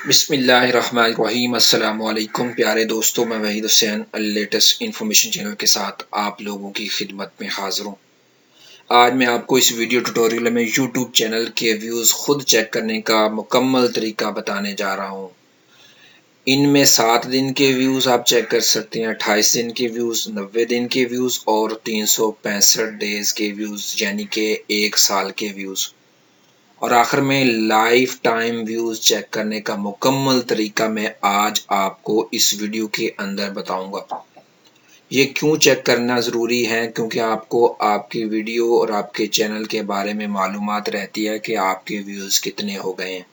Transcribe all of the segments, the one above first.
बिस्मिल्लाहिर्रहमानिर्रहीम। अस्सलामुअलैकुम प्यारे दोस्तों, मैं Waheed Hussain latest information channel के साथ आप लोगों की खिदमत में हाजिर हूँ। आज मैं आपको इस वीडियो ट्यूटोरियल में यूट्यूब चैनल के व्यूज़ खुद चेक करने का मुकम्मल तरीका बताने जा रहा हूँ। इनमें 7 दिन के व्यूज़ आप चेक कर सकते हैं, 28 दिन के व्यूज़, 90 दिन के व्यूज़ और 365 डेज़ के व्यूज़ यानी कि 1 साल के व्यूज़, और आखिर में लाइफ टाइम व्यूज चेक करने का मुकम्मल तरीका मैं आज आपको इस वीडियो के अंदर बताऊंगा। ये क्यों चेक करना ज़रूरी है? क्योंकि आपको आपकी वीडियो और आपके चैनल के बारे में मालूमात रहती है कि आपके व्यूज़ कितने हो गए हैं,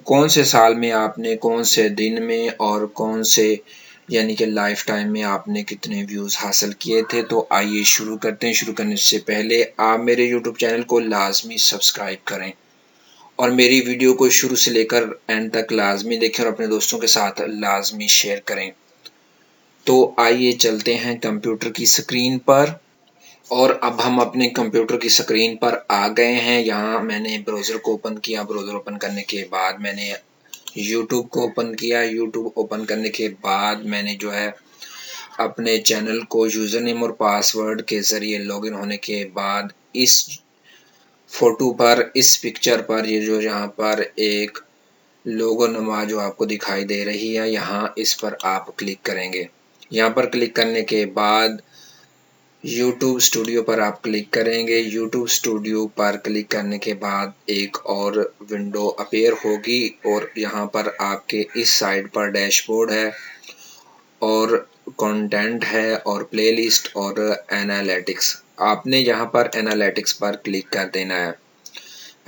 कौन से साल में आपने, कौन से दिन में और कौन से यानी कि लाइफ टाइम में आपने कितने व्यूज़ हासिल किए थे। तो आइए शुरू करते हैं। शुरू करने से पहले आप मेरे यूट्यूब चैनल को लाजमी सब्सक्राइब करें और मेरी वीडियो को शुरू से लेकर एंड तक लाजमी देखें और अपने दोस्तों के साथ लाजमी शेयर करें। तो आइए चलते हैं कंप्यूटर की स्क्रीन पर, और अब हम अपने कंप्यूटर की स्क्रीन पर आ गए हैं। यहाँ मैंने ब्राउज़र को ओपन किया। ब्राउज़र ओपन करने के बाद मैंने यूट्यूब को ओपन किया। यूट्यूब ओपन करने के बाद मैंने जो है अपने चैनल को यूज़र नेम और पासवर्ड के ज़रिए लॉगिन होने के बाद इस फोटो पर, इस पिक्चर पर, ये जो यहाँ पर एक लोगो नुमा जो आपको दिखाई दे रही है, यहाँ इस पर आप क्लिक करेंगे। यहाँ पर क्लिक करने के बाद यूट्यूब स्टूडियो पर आप क्लिक करेंगे। यूट्यूब स्टूडियो पर क्लिक करने के बाद एक और विंडो अपीयर होगी और यहाँ पर आपके इस साइड पर डैशबोर्ड है और कंटेंट है और प्लेलिस्ट और एनालिटिक्स। आपने यहाँ पर एनालिटिक्स पर क्लिक कर देना है।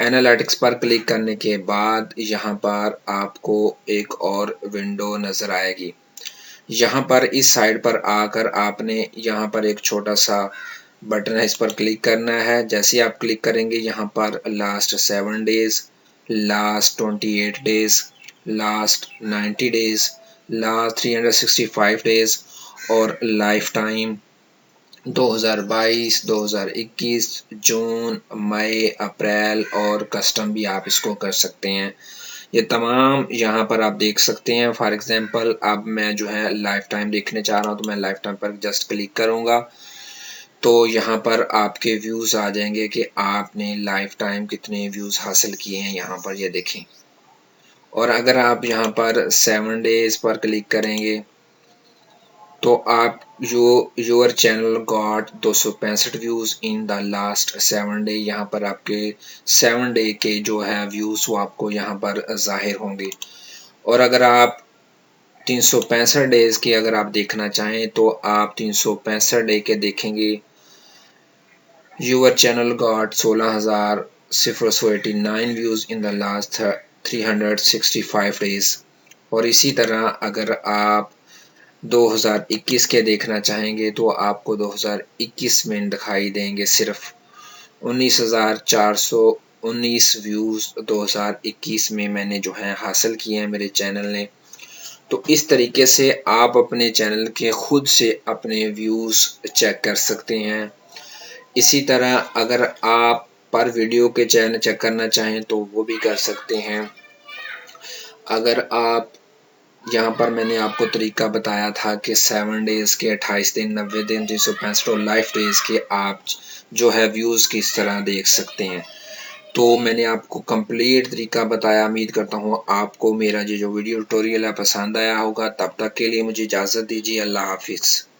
एनालिटिक्स पर क्लिक करने के बाद यहाँ पर आपको एक और विंडो नज़र आएगी। यहाँ पर इस साइड पर आकर आपने यहाँ पर एक छोटा सा बटन है, इस पर क्लिक करना है। जैसे आप क्लिक करेंगे यहाँ पर last 7 days, last 28 days, last 90 days, last 365 days और लाइफ टाइम 2022, 2021, जून, मई, अप्रैल और कस्टम भी आप इसको कर सकते हैं। ये तमाम यहाँ पर आप देख सकते हैं। फॉर एग्जांपल अब मैं जो है लाइफ टाइम देखने चाह रहा हूँ तो मैं लाइफ टाइम पर जस्ट क्लिक करूँगा तो यहाँ पर आपके व्यूज़ आ जाएंगे कि आपने लाइफ टाइम कितने व्यूज़ हासिल किए हैं। यहाँ पर ये देखें। और अगर आप यहाँ पर 7 डेज पर क्लिक करेंगे तो आप your channel got 265 views in the last 7 day. यहाँ पर आपके 7 डे के जो है व्यूज़ वो आपको यहाँ पर जाहिर होंगे। और अगर आप 365 डेज के अगर आप देखना चाहें तो आप 365 डे के देखेंगे। Your channel got 16,089 views in the last 365 days. और इसी तरह अगर आप 2021 के देखना चाहेंगे तो आपको 2021 में दिखाई देंगे सिर्फ 19,419 व्यूज़ 2021 में मैंने जो है हासिल किए हैं मेरे चैनल ने। तो इस तरीके से आप अपने चैनल के खुद से अपने व्यूज़ चेक कर सकते हैं। इसी तरह अगर आप पर वीडियो के चैनल चेक करना चाहें तो वो भी कर सकते हैं। अगर आप यहाँ पर मैंने आपको तरीका बताया था कि 7 डेज़ के, 28 दिन, 90 दिन, 365 और लाइफ डेज़ के आप जो है व्यूज़ किस तरह देख सकते हैं। तो मैंने आपको कंप्लीट तरीका बताया। उम्मीद करता हूँ आपको मेरा ये जो वीडियो ट्यूटोरियल है पसंद आया होगा। तब तक के लिए मुझे इजाज़त दीजिए। अल्लाह हाफिज़।